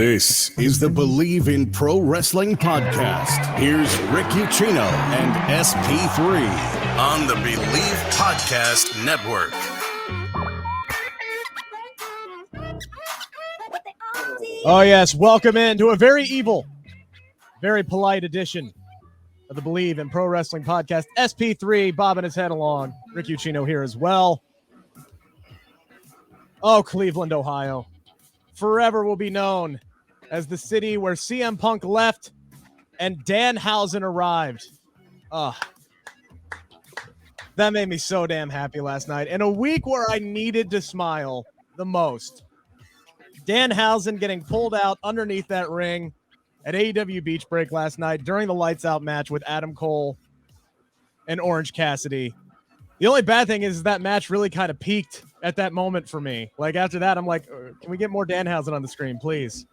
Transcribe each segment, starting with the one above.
This is the Bleav in Pro Wrestling podcast. Here's Rick Ucchino and SP3 on the Bleav Podcast Network. Oh, yes. Welcome into a very evil, very polite edition of the Bleav in Pro Wrestling podcast. SP3 bobbing his head along. Rick Ucchino here as well. Oh, Cleveland, Ohio. Forever will be known as the city where CM Punk left and Danhausen arrived. That made me so damn happy last night. In a week where I needed to smile the most. Danhausen getting pulled out underneath that ring at AEW Beach Break last night during the Lights Out match with Adam Cole and Orange Cassidy. The only bad thing is that match really kind of peaked at that moment for me. Like, after that, I'm like, can we get more Danhausen on the screen, please?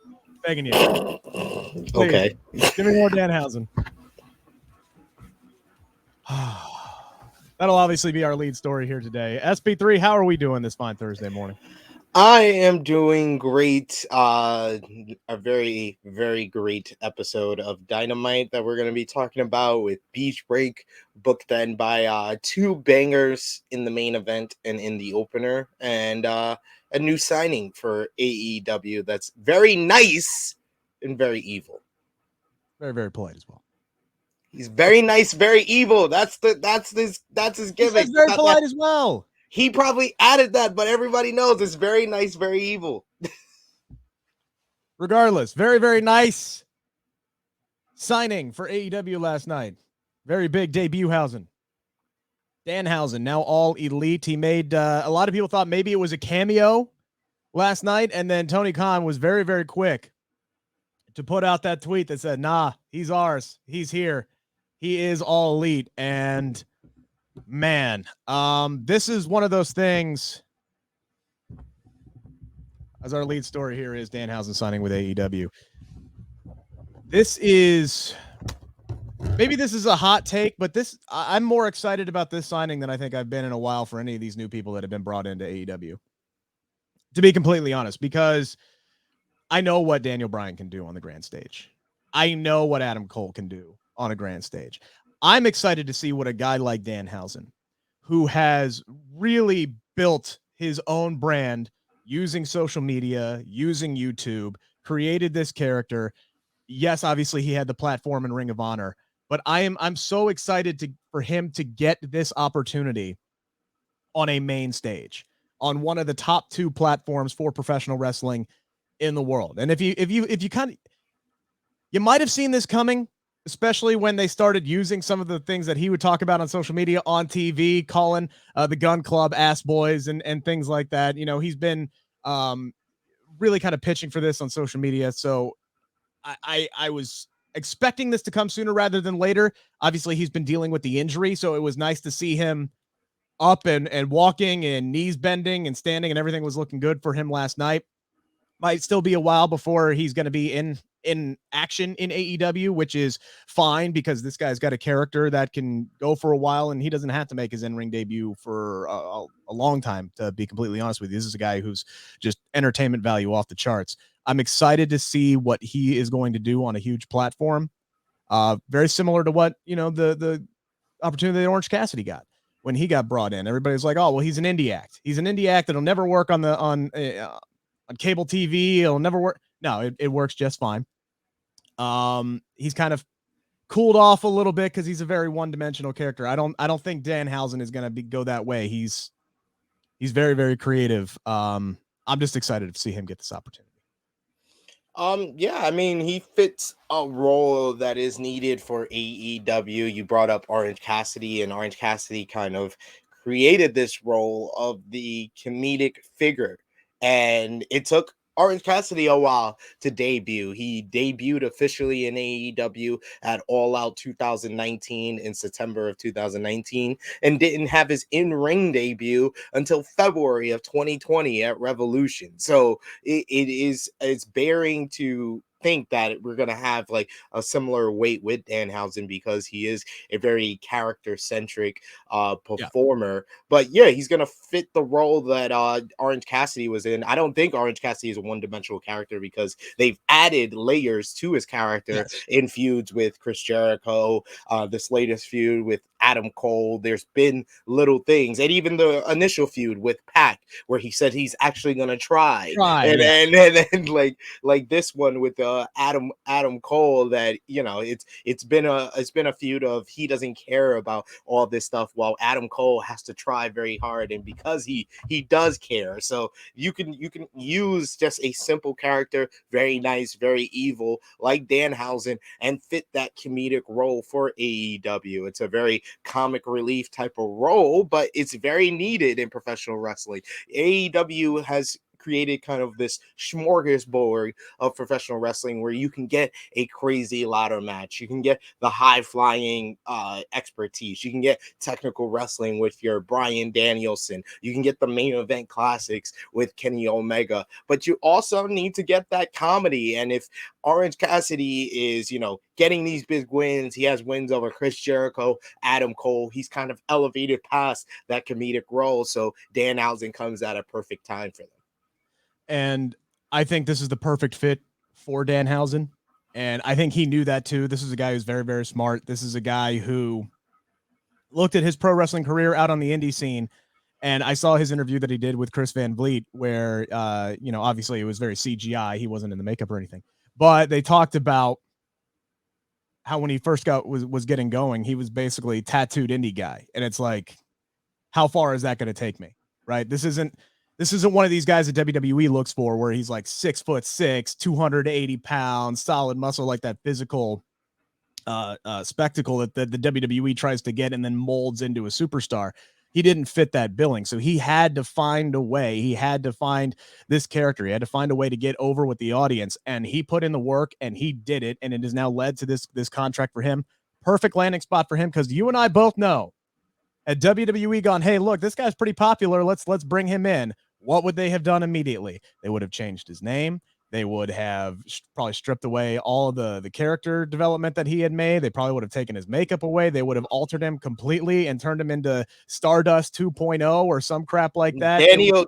Begging you. Please. Okay. Give me more Danhausen. That'll obviously be our lead story here today. SP3, how are we doing this fine Thursday morning? I am doing great. A very, very great episode of Dynamite that we're going to be talking about with Beach Break, booked then by two bangers in the main event and in the opener, and a new signing for AEW that's very nice and very evil. Very, very polite as well. He's very nice, very evil. That's his gimmick. He's very polite as well. He probably added that, but everybody knows it's very nice, very evil. Regardless, very, very nice signing for AEW last night. Very big Debuthausen. Danhausen, now all elite. He made, a lot of people thought maybe it was a cameo last night, and then Tony Khan was very, very quick to put out that tweet that said, nah, he's ours. He's here. He is all elite. And man, this is one of those things, as our lead story here is Danhausen signing with AEW. This is, maybe this is a hot take, but I'm more excited about this signing than I think I've been in a while for any of these new people that have been brought into AEW. To be completely honest, because I know what Daniel Bryan can do on the grand stage. I know what Adam Cole can do on a grand stage. I'm excited to see what a guy like Danhausen, who has really built his own brand using social media, using YouTube, created this character. Yes, obviously he had the platform in Ring of Honor, but I'm so excited for him to get this opportunity on a main stage, on one of the top two platforms for professional wrestling in the world. And if you might have seen this coming, especially when they started using some of the things that he would talk about on social media, on TV, calling the Gun Club ass boys and things like that. You know, he's been really kind of pitching for this on social media. So I was expecting this to come sooner rather than later. Obviously, he's been dealing with the injury, so it was nice to see him up and walking and knees bending and standing, and everything was looking good for him last night. Might still be a while before he's going to be in action in AEW, which is fine because this guy's got a character that can go for a while, and he doesn't have to make his in-ring debut for a long time, to be completely honest with you. This is a guy who's just entertainment value off the charts. I'm excited to see what he is going to do on a huge platform. Very similar to what, the opportunity that Orange Cassidy got when he got brought in. Everybody's like, oh, well, he's an indie act. He's an indie act that'll never work on cable TV. It'll never work. No, it works just fine. He's kind of cooled off a little bit because he's a very one-dimensional character. I don't think Danhausen is going to go that way. He's very, very creative. I'm just excited to see him get this opportunity. Yeah, I mean, he fits a role that is needed for AEW. You brought up Orange Cassidy, and Orange Cassidy kind of created this role of the comedic figure. And it took Orange Cassidy a while to debut. He debuted officially in AEW at All Out 2019 in September of 2019 and didn't have his in-ring debut until February of 2020 at Revolution. So it's bearing to think that we're gonna have like a similar weight with Danhausen because he is a very character centric performer. But yeah, he's gonna fit the role that Orange Cassidy was in. I don't think Orange Cassidy is a one-dimensional character because they've added layers to his character in feuds with Chris Jericho, this latest feud with Adam Cole. There's been little things, and even the initial feud with Pac, where he said he's actually gonna try. And like this one with Adam Cole, that it's been a feud of he doesn't care about all this stuff, while Adam Cole has to try very hard, and because he does care, so you can use just a simple character, very nice, very evil, like Danhausen, and fit that comedic role for AEW. It's a very comic relief type of role, but it's very needed in professional wrestling. AEW has created kind of this smorgasbord of professional wrestling where you can get a crazy ladder match, you can get the high flying expertise, you can get technical wrestling with your Bryan Danielson, you can get the main event classics with Kenny Omega, but you also need to get that comedy. And if Orange Cassidy is, getting these big wins, he has wins over Chris Jericho, Adam Cole, he's kind of elevated past that comedic role, so Danhausen comes at a perfect time for them. And I think this is the perfect fit for Danhausen. And I think he knew that too. This is a guy who's very, very smart. This is a guy who looked at his pro wrestling career out on the indie scene. And I saw his interview that he did with Chris Van Vliet, where, obviously it was very CGI. He wasn't in the makeup or anything. But they talked about how when he first was getting going, he was basically tattooed indie guy. And it's like, how far is that going to take me? Right? This isn't one of these guys that WWE looks for where he's like 6'6", 280 pounds, solid muscle, like that physical spectacle that the WWE tries to get and then molds into a superstar. He didn't fit that billing. So he had to find a way. He had to find this character. He had to find a way to get over with the audience. And he put in the work and he did it. And it has now led to this contract for him. Perfect landing spot for him, because you and I both know at WWE gone, hey, look, this guy's pretty popular. Let's bring him in. What would they have done immediately? They would have changed his name. They would have probably stripped away all of the character development that he had made. They probably would have taken his makeup away. They would have altered him completely and turned him into Stardust 2.0 or some crap like that.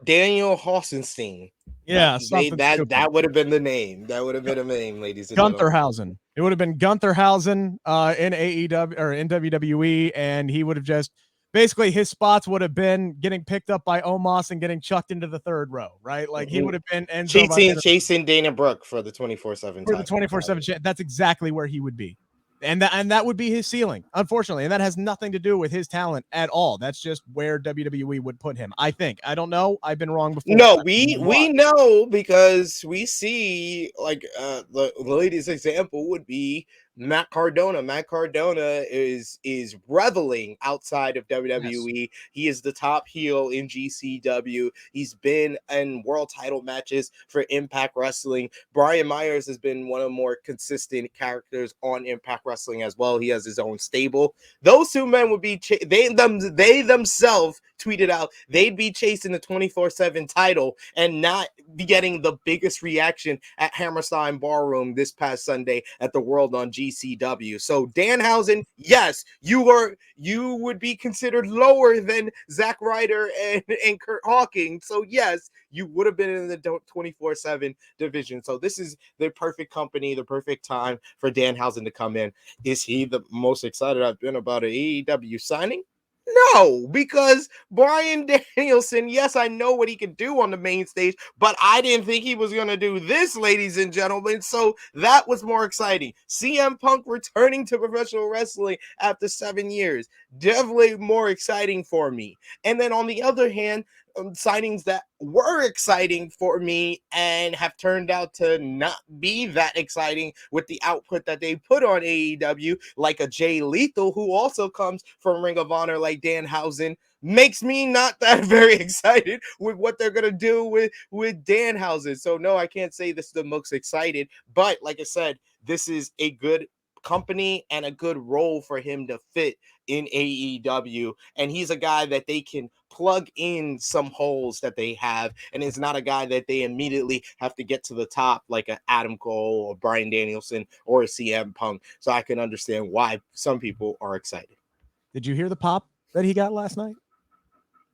Daniel Hossenstein. Yeah, that would have been the name. That would have been a name, ladies and Guntherhausen. It would have been Guntherhausen in AEW or in WWE, and he would have just basically his spots would have been getting picked up by Omos and getting chucked into the third row, right? Like he would have been chasing Dana Brooke for the 24/7 for the 24/7. That's exactly where he would be. And that would be his ceiling, unfortunately. And that has nothing to do with his talent at all. That's just where WWE would put him. I think. I don't know. I've been wrong before. No, we know, because we see like the latest example would be Matt Cardona. Matt Cardona is reveling outside of WWE. Yes. He is the top heel in GCW. He's been in world title matches for Impact Wrestling. Brian Myers has been one of the more consistent characters on Impact Wrestling as well. He has his own stable. Those two men would be they themselves tweeted out they'd be chasing the 24/7 title and not be getting the biggest reaction at Hammerstein Ballroom this past Sunday at the World on GCW. So Danhausen, yes, you would be considered lower than Zack Ryder and Kurt Hawkins. So yes, you would have been in the 24/7 division. So this is the perfect company, the perfect time for Danhausen to come in. Is he the most excited I've been about an AEW signing? No, because Bryan Danielson, yes, I know what he could do on the main stage, but I didn't think he was going to do this, ladies and gentlemen. So that was more exciting. CM Punk returning to professional wrestling after 7 years, definitely more exciting for me. And then on the other hand, signings that were exciting for me and have turned out to not be that exciting with the output that they put on AEW, like a Jay Lethal, who also comes from Ring of Honor like Danhausen, makes me not that very excited with what they're going to do with Danhausen. So no, I can't say this is the most excited, but like I said, this is a good company and a good role for him to fit in AEW. And he's a guy that they can plug in some holes that they have. And it's not a guy that they immediately have to get to the top like a Adam Cole or Bryan Danielson or a CM Punk. So I can understand why some people are excited. Did you hear the pop that he got last night?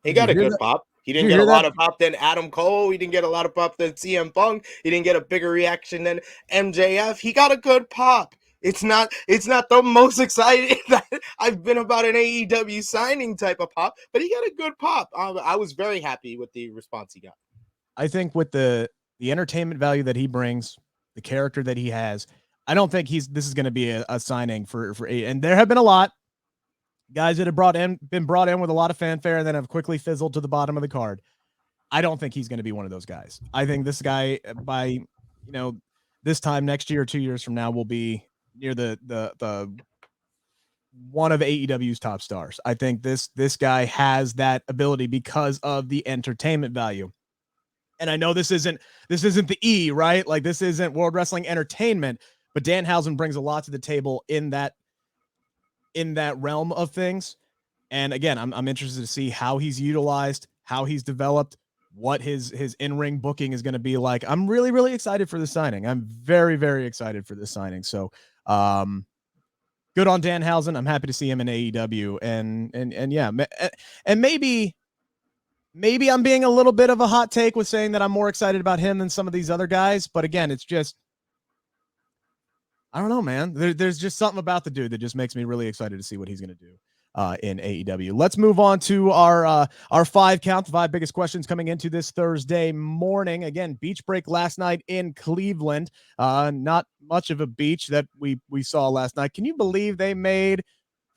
He got a good pop. He didn't get a lot of pop than Adam Cole. He didn't get a lot of pop than CM Punk. He didn't get a bigger reaction than MJF. He got a good pop. It's not the most excited that I've been about an AEW signing type of pop, but he got a good pop. I was very happy with the response he got. I think with the entertainment value that he brings, the character that he has, I don't think this is going to be a signing for and there have been a lot guys that have been brought in with a lot of fanfare and then have quickly fizzled to the bottom of the card. I don't think he's going to be one of those guys. I think this guy by this time next year or 2 years from now will be near the one of AEW's top stars. I think this guy has that ability because of the entertainment value. And I know this isn't the E, right? Like this isn't World Wrestling Entertainment, but Danhausen brings a lot to the table in that realm of things. And again, I'm interested to see how he's utilized, how he's developed, what his in-ring booking is going to be like. I'm really, really excited for the signing. I'm very, very excited for this signing. So, good on Danhausen. I'm happy to see him in AEW and yeah. And maybe I'm being a little bit of a hot take with saying that I'm more excited about him than some of these other guys. But again, it's just, I don't know, man. There's just something about the dude that just makes me really excited to see what he's going to do in AEW. Let's move on to our 5 count, the 5 biggest questions coming into this Thursday morning. Again, beach break last night in Cleveland. Not much of a beach that we saw last night. Can you believe they made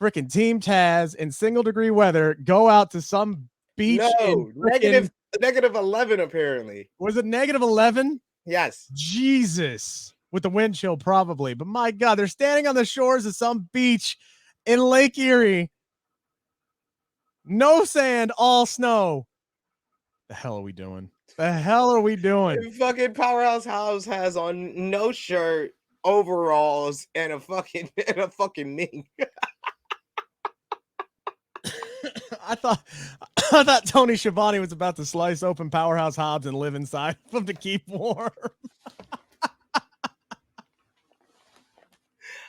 freaking Team Taz in single degree weather go out to some beach? No, negative 11 apparently. Was it negative 11? Yes. Jesus. With the wind chill, probably. But my God, they're standing on the shores of some beach in Lake Erie. No sand, all snow. The hell are we doing? The hell are we doing? Fucking Powerhouse House has on no shirt, overalls, and a fucking mink. I thought Tony Schiavone was about to slice open Powerhouse Hobbs and live inside of him to keep warm.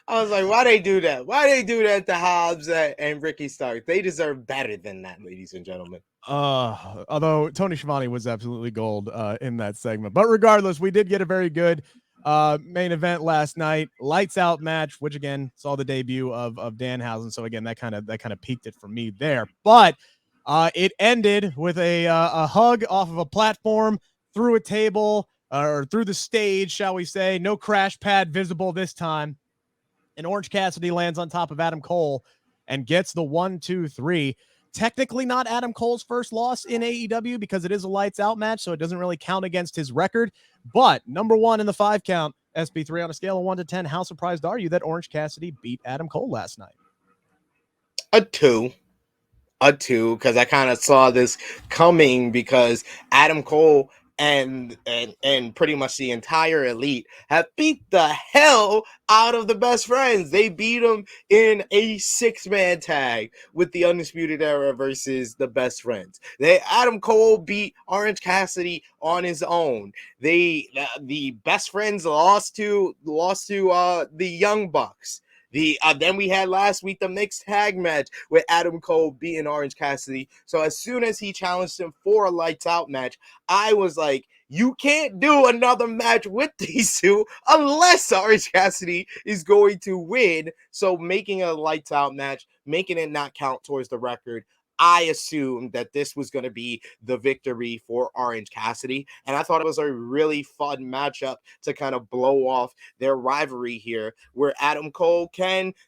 I was like, why they do that? Why they do that to Hobbs and Ricky Stark? They deserve better than that, ladies and gentlemen. Although Tony Schiavone was absolutely gold in that segment. But regardless, we did get a very good main event last night. Lights out match, which again saw the debut of Danhausen. So again, that kind of peaked it for me there. But it ended with a hug off of a platform through a table or through the stage, shall we say. No crash pad visible this time. And Orange Cassidy lands on top of Adam Cole and gets the 1-2-3. Technically not Adam Cole's first loss in AEW because it is a lights out match, so it doesn't really count against his record. But number 1 in the 5 count, SP3 on a scale of 1 to 10, how surprised are you that Orange Cassidy beat Adam Cole last night? A 2, because I kind of saw this coming because Adam Cole and pretty much the entire elite have beat the hell out of the best friends. They beat them in a 6-man tag with the Undisputed Era versus the best friends. Adam Cole beat Orange Cassidy on his own. The best friends lost to the Young Bucks. Then we had last week the mixed tag match with Adam Cole beating Orange Cassidy. So as soon as he challenged him for a lights out match, I was like, you can't do another match with these two unless Orange Cassidy is going to win. So making a lights out match, making it not count towards the record, I assumed that this was going to be the victory for Orange Cassidy. And I thought it was a really fun matchup to kind of blow off their rivalry here, where Adam Cole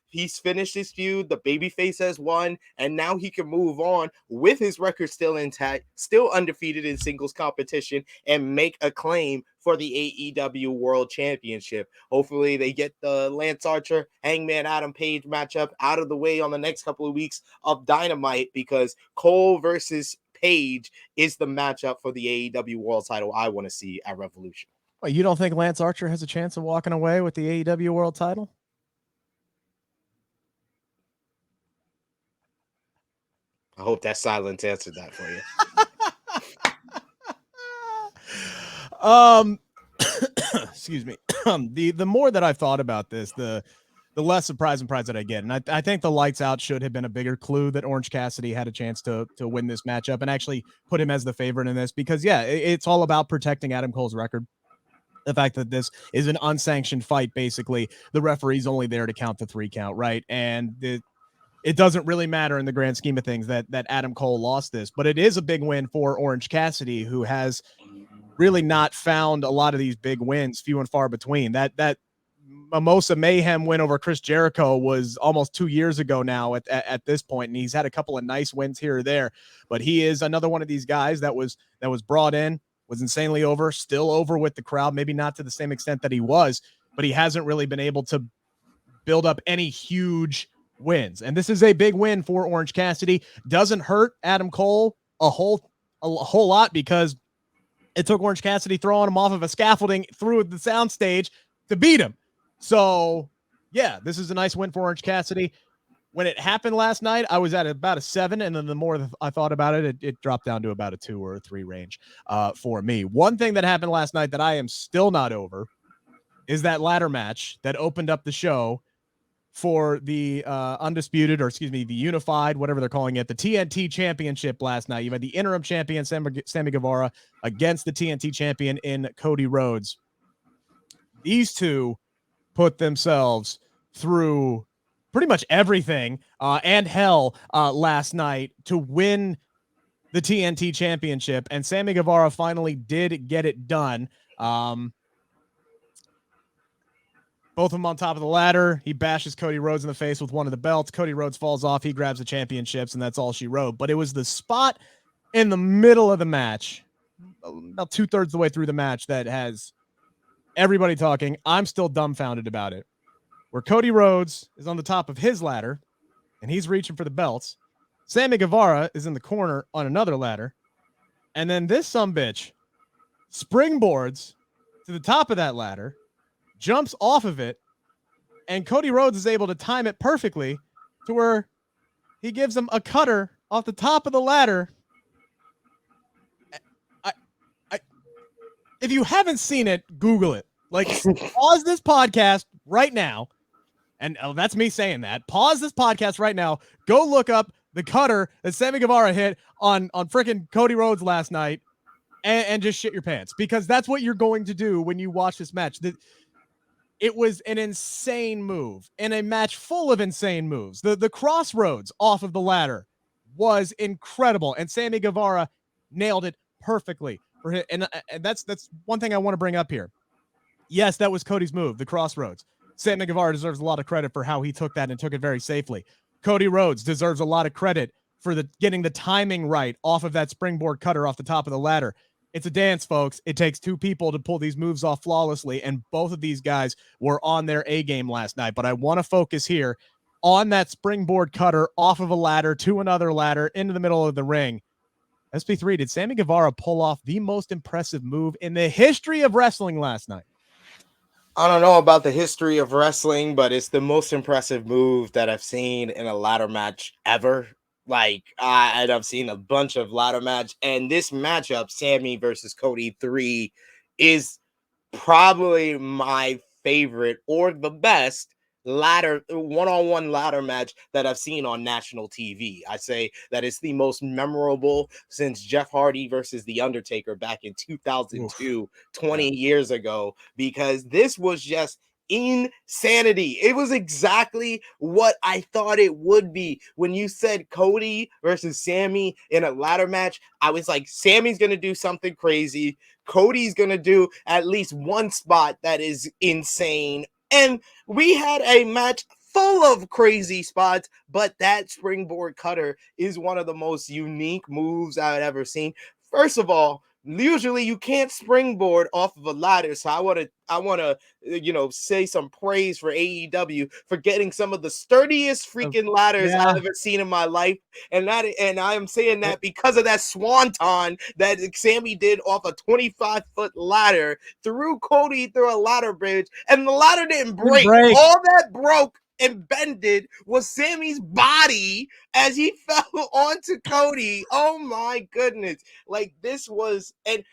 he's finished his feud, the babyface has won, and now he can move on with his record still intact, still undefeated in singles competition, and make a claim for the AEW World Championship. Hopefully they get the Lance Archer, Hangman Adam Page matchup out of the way on the next couple of weeks of Dynamite, because Cole versus Page is the matchup for the AEW World title I want to see at Revolution. Well, you don't think Lance Archer has a chance of walking away with the AEW World title? I hope that silence answered that for you. Excuse me. The more that I've thought about this, the less surprise that I get. And I think the lights out should have been a bigger clue that Orange Cassidy had a chance to win this matchup and actually put him as the favorite in this, because it's all about protecting Adam Cole's record. The fact that this is an unsanctioned fight, basically, the referee's only there to count the 3 count, right? And it doesn't really matter in the grand scheme of things that Adam Cole lost this, but it is a big win for Orange Cassidy, who has really not found a lot of these big wins, few and far between. That Mimosa Mayhem win over Chris Jericho was almost 2 years ago now at this point, and he's had a couple of nice wins here or there, but he is another one of these guys that was brought in, was insanely over, still over with the crowd, maybe not to the same extent that he was, but he hasn't really been able to build up any huge wins. And this is a big win for Orange Cassidy. Doesn't hurt Adam Cole a whole lot, because it took Orange Cassidy throwing him off of a scaffolding through the soundstage to beat him. So yeah, this is a nice win for Orange Cassidy. When it happened last night, I was at about a 7, and then the more I thought about it, it dropped down to about a 2 or a 3 range for me. One thing that happened last night that I am still not over is that ladder match that opened up the show for the the unified, whatever they're calling it, the TNT championship last night. You had the interim champion, Sammy Guevara, against the TNT champion in Cody Rhodes. These two put themselves through pretty much everything and hell last night to win the TNT championship, and Sammy Guevara finally did get it done. Both of them on top of the ladder. He bashes Cody Rhodes in the face with one of the belts. Cody Rhodes falls off. He grabs the championships, and that's all she wrote. But it was the spot in the middle of the match, about 2/3 of the way through the match, that has everybody talking. I'm still dumbfounded about it. Where Cody Rhodes is on the top of his ladder, and he's reaching for the belts. Sammy Guevara is in the corner on another ladder. And then this sumbitch springboards to the top of that ladder, jumps off of it, and Cody Rhodes is able to time it perfectly to where he gives him a cutter off the top of the ladder. If you haven't seen it, Google it. Like, pause this podcast right now. And that's me saying that. Pause this podcast right now. Go look up the cutter that Sammy Guevara hit on freaking Cody Rhodes last night, and just shit your pants, because that's what you're going to do when you watch this match. It was an insane move in a match full of insane moves. The crossroads off of the ladder was incredible, and Sammy Guevara nailed it perfectly for him. And that's one thing I want to bring up here. Yes, that was Cody's move, the crossroads. Sammy Guevara deserves a lot of credit for how he took that and took it very safely. Cody Rhodes deserves a lot of credit for getting the timing right off of that springboard cutter off the top of the ladder. It's a dance, folks. It takes 2 people to pull these moves off flawlessly, and both of these guys were on their A game last night. But I want to focus here on that springboard cutter off of a ladder to another ladder into the middle of the ring. SP3, did Sammy Guevara pull off the most impressive move in the history of wrestling last night? I don't know about the history of wrestling, but it's the most impressive move that I've seen in a ladder match ever. Like, and I've seen a bunch of ladder match, and this matchup, Sammy versus Cody 3, is probably my favorite or the best one-on-one ladder match that I've seen on national TV. I say that it's the most memorable since Jeff Hardy versus The Undertaker back in 2002, 20 years ago, because this was just insanity. It was exactly what I thought it would be. When you said Cody versus Sammy in a ladder match, I was like, Sammy's gonna do something crazy. Cody's gonna do at least one spot that is insane. And we had a match full of crazy spots, but that springboard cutter is one of the most unique moves I've ever seen. First of all, usually you can't springboard off of a ladder, so I want to say some praise for AEW for getting some of the sturdiest freaking ladders I've ever seen in my life, and I am saying that because of that swanton that Sammy did off a 25-foot ladder, threw Cody through a ladder bridge, and the ladder didn't break. All that broke and bended was Sammy's body as he fell onto Cody. Oh my goodness. Like this was, and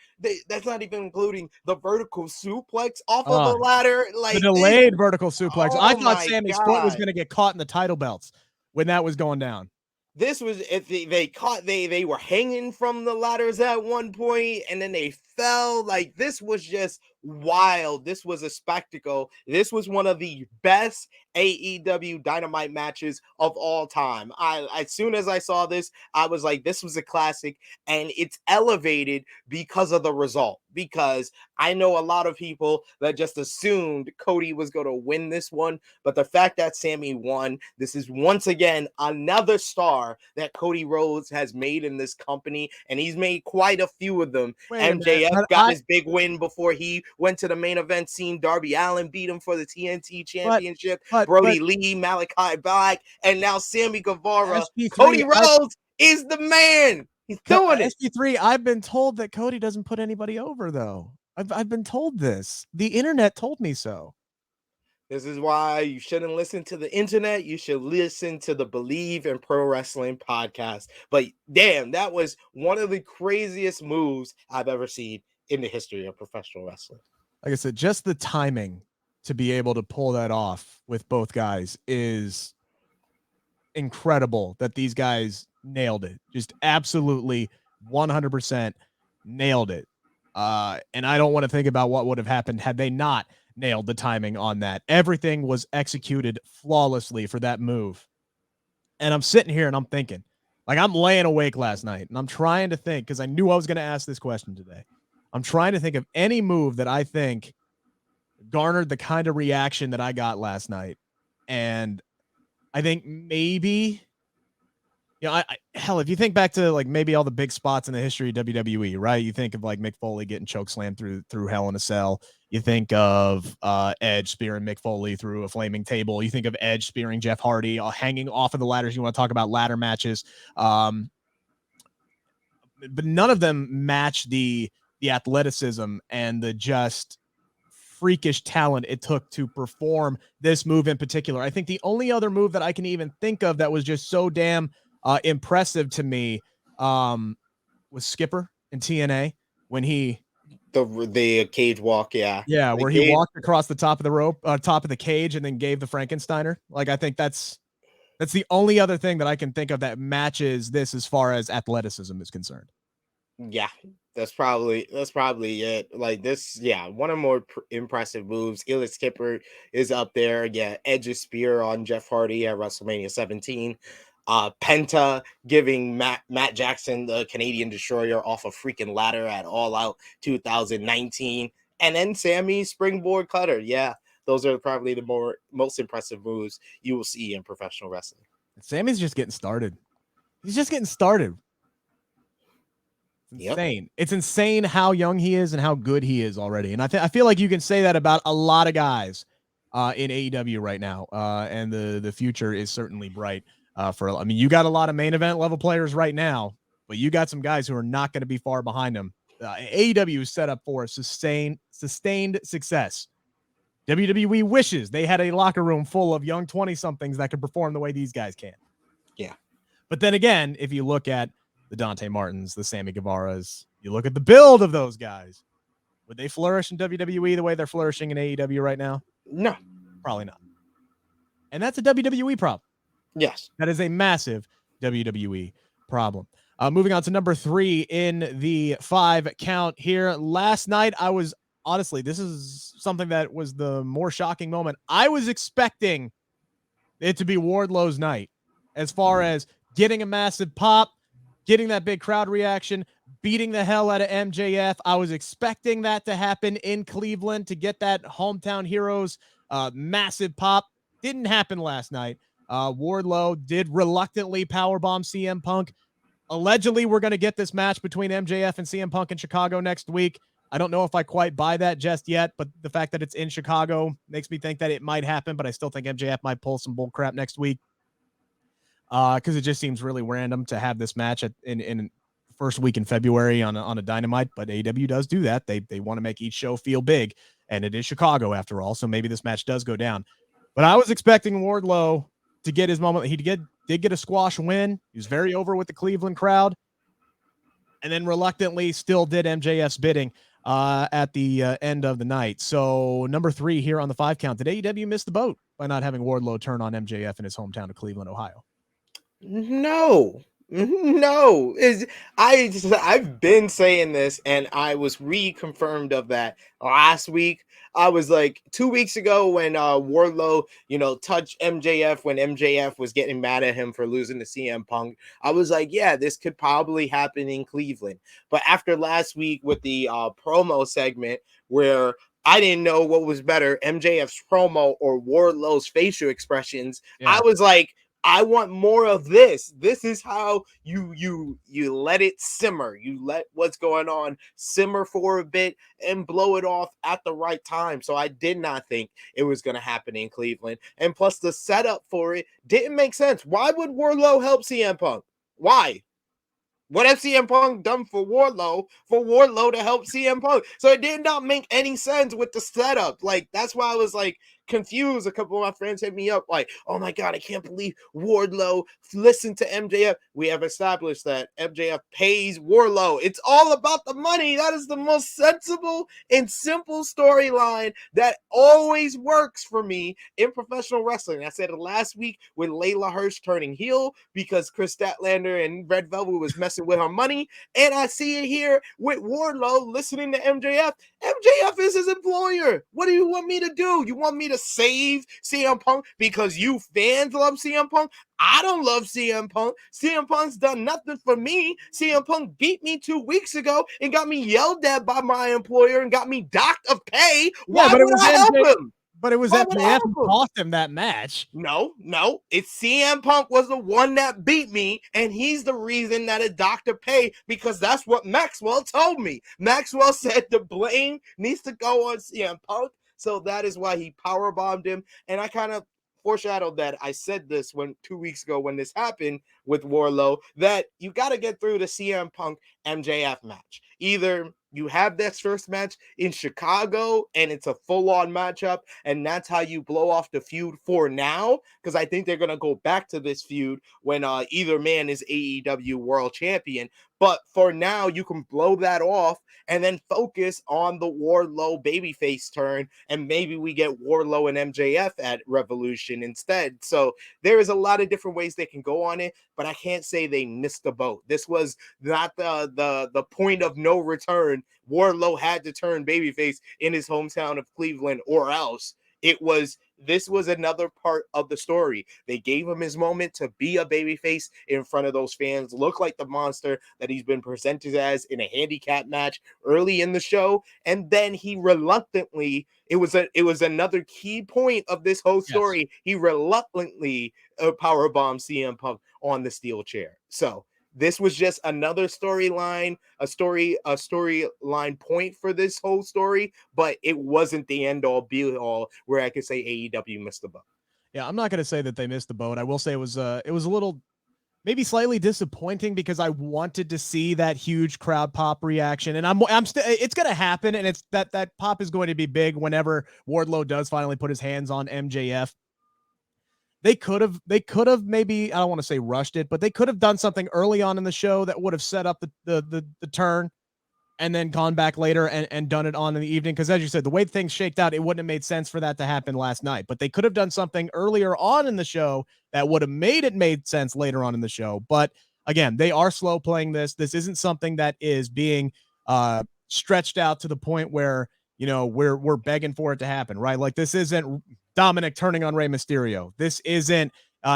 that's not even including the vertical suplex off of the ladder. The Like delayed vertical suplex. I oh thought my Sammy's foot was God. going to get caught in the title belts when that was going down. This was if they were hanging from the ladders at one point and then they fell. Like this was just wild. This was a spectacle. This was one of the best AEW Dynamite matches of all time. I as soon as I saw this, I was like, this was a classic, and it's elevated because of the result. Because I know a lot of people that just assumed Cody was going to win this one, but the fact that Sammy won, this is once again another star that Cody Rhodes has made in this company, and he's made quite a few of them. MJF got his big win before he went to the main event scene. Darby Allin beat him for the TNT Championship. Brody Lee, Malachi Black, and now Sammy Guevara. SP3, Cody Rhodes is the man. He's doing it. SP3, I've been told that Cody doesn't put anybody over, though. I've been told this. The internet told me so. This is why you shouldn't listen to the internet. You should listen to the Bleav in Pro Wrestling podcast. But damn, that was one of the craziest moves I've ever seen in the history of professional wrestling. Like I said, just the timing to be able to pull that off with both guys is incredible. That these guys nailed it. Just absolutely 100% nailed it. And I don't want to think about what would have happened had they not nailed the timing on that. Everything was executed flawlessly for that move. And I'm sitting here and I'm thinking, like, I'm laying awake last night and I'm trying to think, because I knew I was going to ask this question today. I'm trying to think of any move that I think garnered the kind of reaction that I got last night. And I think maybe, hell, if you think back to like maybe all the big spots in the history of WWE, right? You think of like Mick Foley getting chokeslammed through Hell in a Cell. You think of Edge spearing Mick Foley through a flaming table. You think of Edge spearing Jeff Hardy, hanging off of the ladders. You want to talk about ladder matches. But none of them match the athleticism and the just freakish talent it took to perform this move in particular. I think the only other move that I can even think of that was just so damn impressive to me was Skipper in TNA when he the cage walk, where he walked across the top of the rope, top of the cage, and then gave the Frankensteiner. Like, I think that's the only other thing that I can think of that matches this as far as athleticism is concerned. Yeah, that's probably it. Like this, one of the more impressive moves. Ellis Skipper is up there. Yeah, Edge's spear on Jeff Hardy at WrestleMania 17. Penta giving Matt Jackson the Canadian Destroyer off a freaking ladder at All Out 2019, and then Sammy's springboard cutter. Yeah, those are probably the most impressive moves you will see in professional wrestling. Sammy's just getting started. He's just getting started. It's insane. Yep. It's insane how young he is and how good he is already. And I feel like you can say that about a lot of guys in AEW right now. And the future is certainly bright. You got a lot of main event level players right now, but you got some guys who are not going to be far behind them. AEW is set up for sustained success. WWE wishes they had a locker room full of young 20-somethings that could perform the way these guys can. Yeah. But then again, if you look at the Dante Martins, the Sammy Guevaras, you look at the build of those guys, would they flourish in WWE the way they're flourishing in AEW right now? No. Probably not. And that's a WWE problem. Yes. That is a massive WWE problem. Moving on to number 3 in the 5 count here. Last night, I was honestly, this is something that was the more shocking moment. I was expecting it to be Wardlow's night as far as getting a massive pop, getting that big crowd reaction, beating the hell out of MJF. I was expecting that to happen in Cleveland to get that hometown heroes massive pop. Didn't happen last night. Wardlow did reluctantly powerbomb CM Punk. Allegedly, we're going to get this match between MJF and CM Punk in Chicago next week. I don't know if I quite buy that just yet, but the fact that it's in Chicago makes me think that it might happen, but I still think MJF might pull some bull crap next week. Because it just seems really random to have this match in first week in February on a Dynamite, but AEW does do that. They want to make each show feel big, and it is Chicago after all, so maybe this match does go down. But I was expecting Wardlow to get his moment. He did get a squash win. He was very over with the Cleveland crowd. And then reluctantly still did MJF's bidding at the end of the night. So number 3 here on the 5 count. Did AEW miss the boat by not having Wardlow turn on MJF in his hometown of Cleveland, Ohio? No. I've been saying this, and I was reconfirmed of that last week. I was like 2 weeks ago when Wardlow, touched MJF when MJF was getting mad at him for losing to CM Punk. I was like, yeah, this could probably happen in Cleveland. But after last week with the promo segment where I didn't know what was better, MJF's promo or Wardlow's facial expressions, yeah. I was like, I want more of this. This is how you let it simmer. You let what's going on simmer for a bit and blow it off at the right time. So I did not think it was going to happen in Cleveland. And plus the setup for it didn't make sense. Why would Wardlow help CM Punk? Why? What have CM Punk done for Wardlow to help CM Punk? So it did not make any sense with the setup. Like, that's why I was like confused. A couple of my friends hit me up like, oh my God, I can't believe Wardlow listened to MJF. We have established that MJF pays Wardlow. It's all about the money. That is the most sensible and simple storyline that always works for me in professional wrestling. I said it last week with Layla Hirsch turning heel because Chris Statlander and Red Velvet was messing with her money. And I see it here with Wardlow listening to MJF. MJF is his employer. What do you want me to do? You want me to save CM Punk because you fans love CM Punk? I don't love CM Punk. CM Punk's done nothing for me. CM Punk beat me 2 weeks ago and got me yelled at by my employer and got me docked of pay. Why would I help him? But it was MJF who cost him that match. No. It's CM Punk was the one that beat me, and he's the reason that it docked pay because that's what Maxwell told me. Maxwell said the blame needs to go on CM Punk. So that is why he powerbombed him. And I kind of foreshadowed that. I said this 2 weeks ago when this happened with Wardlow, that you got to get through the CM Punk MJF match. Either you have this first match in Chicago and it's a full-on matchup, and that's how you blow off the feud for now, because I think they're going to go back to this feud when either man is AEW World Champion. But for now, you can blow that off and then focus on the Wardlow babyface turn, and maybe we get Wardlow and MJF at Revolution instead. So there is a lot of different ways they can go on it, but I can't say they missed the boat. This was not the point of no return. Wardlow had to turn babyface in his hometown of Cleveland, or else this was another part of the story. They gave him his moment to be a babyface in front of those fans, look like the monster that he's been presented as in a handicap match early in the show, and then he reluctantly, it was another key point of this whole story. Yes. He reluctantly powerbombed CM Punk on the steel chair. So this was just another storyline, a storyline point for this whole story, but it wasn't the end all be all where I could say AEW missed the boat. Yeah, I'm not going to say that they missed the boat. I will say it was a little, maybe slightly disappointing because I wanted to see that huge crowd pop reaction, and it's going to happen, and it's that pop is going to be big whenever Wardlow does finally put his hands on MJF. They could have maybe, I don't want to say rushed it, but they could have done something early on in the show that would have set up the turn and then gone back later and done it on in the evening. Because as you said, the way things shaked out, it wouldn't have made sense for that to happen last night. But they could have done something earlier on in the show that would have made sense later on in the show. But again, they are slow playing this. This isn't something that is being stretched out to the point where, we're begging for it to happen, right? Like, this isn't Dominic turning on Rey Mysterio. This isn't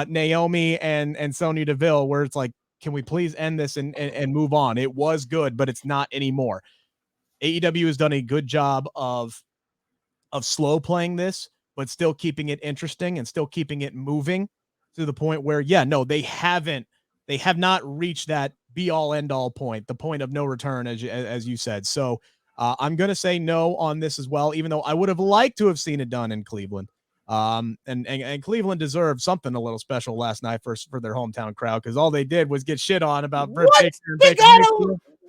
Naomi and Sonya Deville, where it's like, can we please end this and move on? It was good, but it's not anymore. AEW has done a good job of slow playing this, but still keeping it interesting and still keeping it moving to the point where, they have not reached that be all end all point, the point of no return, as you said. So I'm going to say no on this as well, even though I would have liked to have seen it done in Cleveland. And Cleveland deserved something a little special last night for their hometown crowd, because all they did was get shit on about what?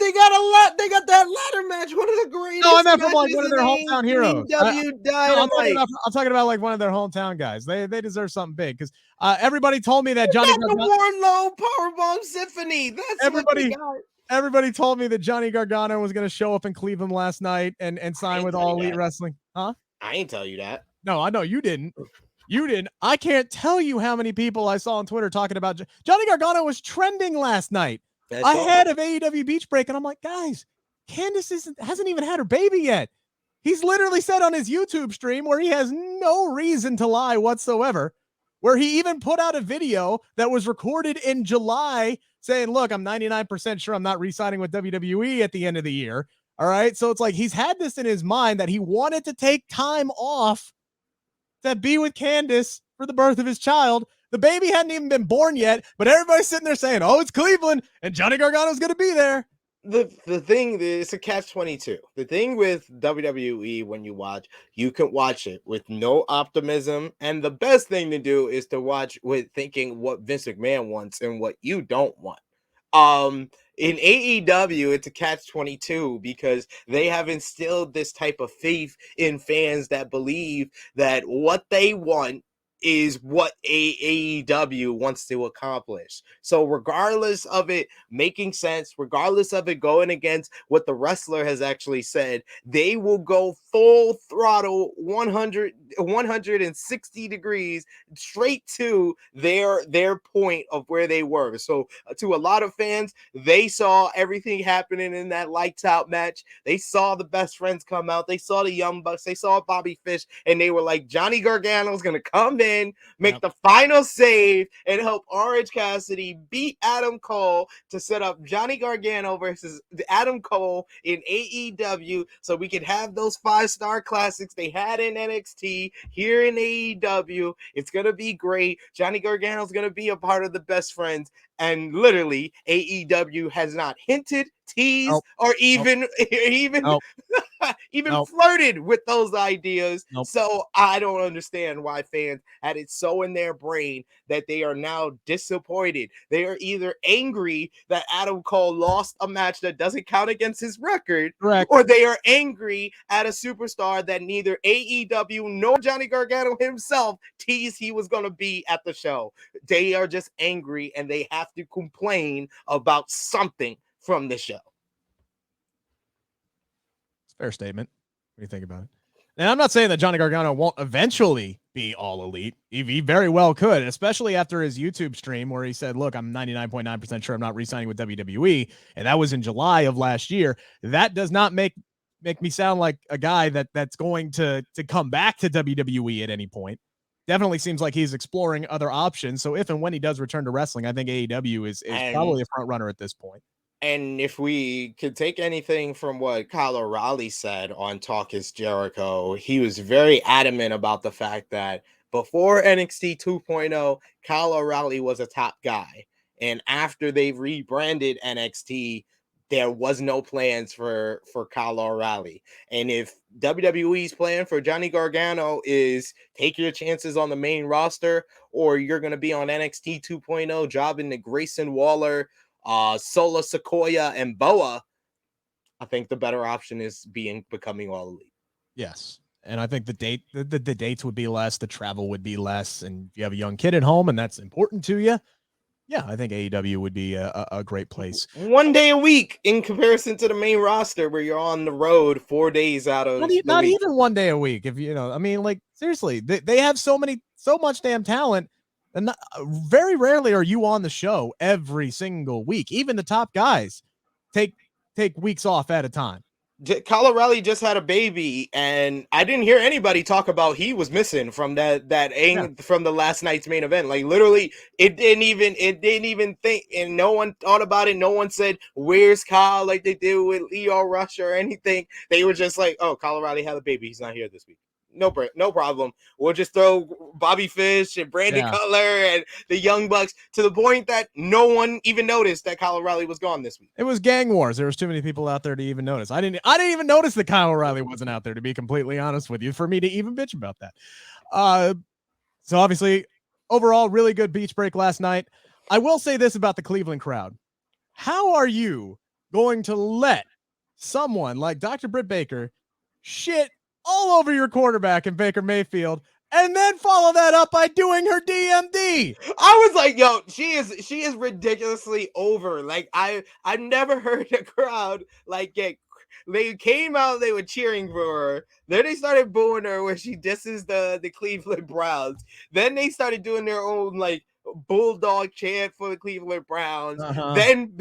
They got a lot. They got that ladder match. One of the greatest. No, I meant from like matches one of their in hometown heroes. AEW No, Dynamite. I'm talking about like one of their hometown guys. They deserve something big because everybody told me that Johnny got the Wardlow Powerbomb Symphony. That's what they got. Everybody told me that Johnny Gargano was going to show up in Cleveland last night and sign with All Elite Wrestling. Huh? I ain't tell you that. No, I know you didn't. You didn't. I can't tell you how many people I saw on Twitter talking about Johnny Gargano was trending last night ahead of AEW Beach Break. And I'm like, guys, Candice hasn't even had her baby yet. He's literally said on his YouTube stream, where he has no reason to lie whatsoever, where he even put out a video that was recorded in July saying, look, I'm 99% sure I'm not re-signing with WWE at the end of the year. All right. So it's like he's had this in his mind that he wanted to take time off to be with Candice for the birth of his child. The baby hadn't even been born yet, but everybody's sitting there saying, oh, it's Cleveland and Johnny Gargano's going to be there. The thing is a catch-22. The thing with WWE, when you watch, you can watch it with no optimism, and the best thing to do is to watch with thinking what Vince McMahon wants and what you don't want. In AEW, it's a catch-22 because they have instilled this type of faith in fans that believe that what they want is what AEW wants to accomplish. So regardless of it making sense, regardless of it going against what the wrestler has actually said, they will go full throttle 160 degrees straight to their point of where they were. So to a lot of fans, they saw everything happening in that lights out match. They saw the best friends come out. They saw the Young Bucks. They saw Bobby Fish, and they were like, Johnny Gargano's going to come in, make the final save, and help Orange Cassidy beat Adam Cole to set up Johnny Gargano versus Adam Cole in AEW, so we could have those 5-star classics they had in NXT here in AEW. It's gonna be great. Johnny Gargano's gonna be a part of the best friends, and literally AEW has not hinted, teased, or even flirted with those ideas. So I don't understand why fans had it so in their brain that they are now disappointed. They are either angry that Adam Cole lost a match that doesn't count against his record, or they are angry at a superstar that neither AEW nor Johnny Gargano himself teased he was going to be at the show. They are just angry and they have to complain about something from the show. Fair statement. What do you think about it? And I'm not saying that Johnny Gargano won't eventually be All Elite. He very well could, especially after his YouTube stream where he said, look, I'm 99.9% sure I'm not re-signing with WWE. And that was in July of last year. That does not make me sound like a guy that's going to come back to WWE at any point. Definitely seems like he's exploring other options. So if and when he does return to wrestling, I think AEW is probably a front runner at this point. And if we could take anything from what Kyle O'Reilly said on Talk is Jericho, he was very adamant about the fact that before NXT 2.0, Kyle O'Reilly was a top guy. And after they've rebranded NXT, there was no plans for Kyle O'Reilly. And if WWE's plan for Johnny Gargano is take your chances on the main roster, or you're going to be on NXT 2.0 jobbing to Grayson Waller, Solo Sequoia, and Boa, I think the better option is becoming All Elite. Yes. And I think the dates would be less, the travel would be less, and if you have a young kid at home and that's important to you, yeah, I think AEW would be a great place. 1 day a week in comparison to the main roster where you're on the road 4 days out of not even 1 day a week. If you know, I mean, like seriously, they have so much damn talent, and very rarely are you on the show every single week. Even the top guys take weeks off at a time. Kyle O'Reilly just had a baby, and I didn't hear anybody talk about he was missing from from the last night's main event. Like literally, it didn't even think, and no one thought about it. No one said, "Where's Kyle?" Like they did with Leo Rush or anything. They were just like, "Oh, Kyle O'Reilly had a baby. He's not here this week. No problem. We'll just throw Bobby Fish and Brandon Cutler and the Young Bucks," to the point that no one even noticed that Kyle O'Reilly was gone this week. It was gang wars. There was too many people out there to even notice. I didn't even notice that Kyle O'Reilly wasn't out there, to be completely honest with you, for me to even bitch about that. So obviously, overall, really good beach break last night. I will say this about the Cleveland crowd. How are you going to let someone like Dr. Britt Baker shit all over your quarterback in Baker Mayfield and then follow that up by doing her DMD? I was like, yo, she is ridiculously over. Like I've never heard a crowd like get. They came out, they were cheering for her. Then they started booing her when she disses the Cleveland Browns. Then they started doing their own like bulldog chant for the Cleveland Browns. Then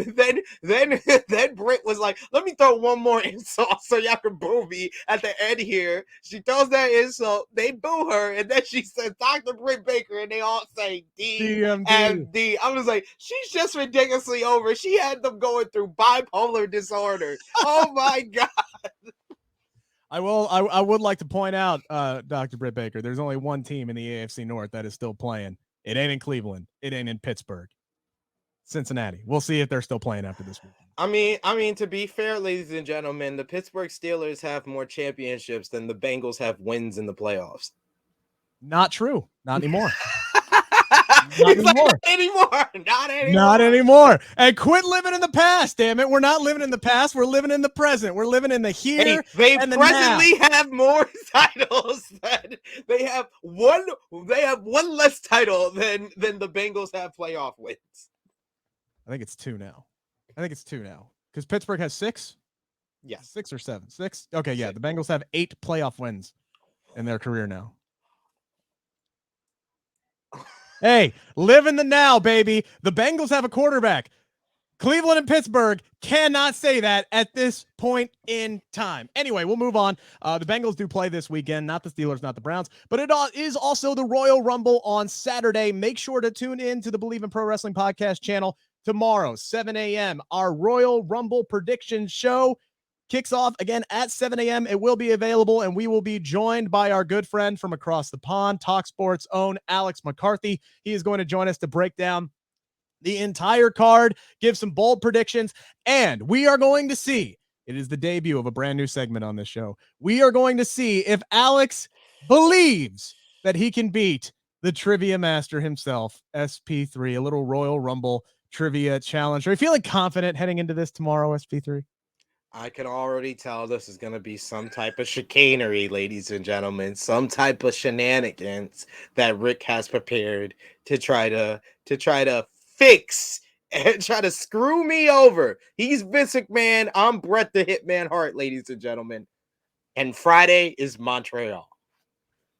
Britt was like, let me throw one more insult so y'all can boo me at the end here. She throws that insult, they boo her, and then she says Dr. Britt Baker, and they all say DMD. I was like, she's just ridiculously over. She had them going through bipolar disorder. Oh my God. I would like to point out, Dr. Britt Baker, there's only one team in the AFC North that is still playing. It ain't in Cleveland. It ain't in Pittsburgh. Cincinnati. We'll see if they're still playing after this week. I mean, to be fair, ladies and gentlemen, the Pittsburgh Steelers have more championships than the Bengals have wins in the playoffs. Not true. Not anymore. Not anymore. And quit living in the past, damn it. We're not living in the past. We're living in the present. We're living in the here. They and the presently now. have more titles than they have one less title than the Bengals have playoff wins. I think it's two now. Because Pittsburgh has 6? Yes. 6 or 7? 6? Okay, yeah. The Bengals have 8 playoff wins in their career now. Hey, live in the now, baby. The Bengals have a quarterback. Cleveland and Pittsburgh cannot say that at this point in time. Anyway, we'll move on. The Bengals do play this weekend, not the Steelers, not the Browns, but it is also the Royal Rumble on Saturday. Make sure to tune in to the Bleav in Pro Wrestling podcast channel tomorrow, 7 a.m. Our Royal Rumble prediction show kicks off again at 7 a.m. It will be available, and we will be joined by our good friend from across the pond, Talk Sports' own Alex McCarthy. He is going to join us to break down the entire card, give some bold predictions, and we are going to see, it is the debut of a brand new segment on this show. We are going to see if Alex believes that he can beat the trivia master himself, SP3, a little Royal Rumble trivia challenge. Are you feeling confident heading into this tomorrow, SP3? I can already tell this is going to be some type of chicanery, ladies and gentlemen, some type of shenanigans that Rick has prepared to try to fix and try to screw me over. He's Vince McMahon. I'm Bret the Hitman Hart, ladies and gentlemen. And Friday is Montreal.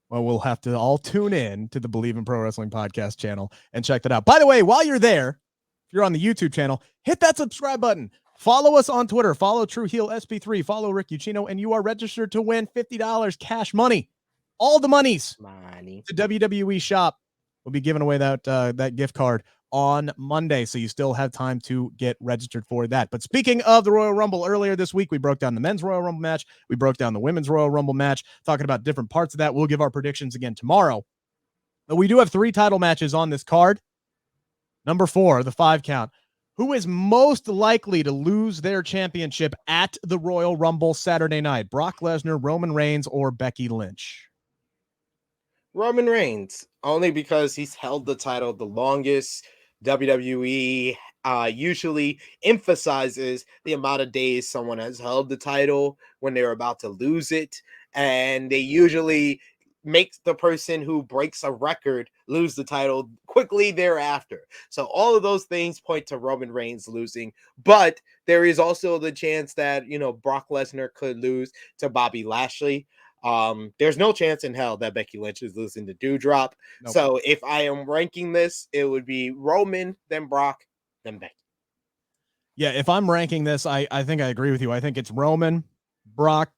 Well, we'll have to all tune in to the Bleav in Pro Wrestling podcast channel and check that out. By the way, while you're there, if you're on the YouTube channel, hit that subscribe button. Follow us on Twitter. Follow True Heel SP3. Follow Rick Ucchino, and you are registered to win $50 cash money. All the monies. The WWE shop will be giving away that gift card on Monday, so you still have time to get registered for that. But speaking of the Royal Rumble, earlier this week, we broke down the men's Royal Rumble match. We broke down the women's Royal Rumble match, talking about different parts of that. We'll give our predictions again tomorrow. But we do have 3 title matches on this card. Number 4, the 5 count. Who is most likely to lose their championship at the Royal Rumble Saturday night? Brock Lesnar, Roman Reigns, or Becky Lynch? Roman Reigns, only because he's held the title the longest. WWE usually emphasizes the amount of days someone has held the title when they're about to lose it, and they usually makes the person who breaks a record lose the title quickly thereafter. So all of those things point to Roman Reigns losing, but there is also the chance that, Brock Lesnar could lose to Bobby Lashley. There's no chance in hell that Becky Lynch is losing to Doudrop. Nope. So if I am ranking this, it would be Roman, then Brock, then Becky. Yeah, if I'm ranking this, I think I agree with you. I think it's Roman, Brock,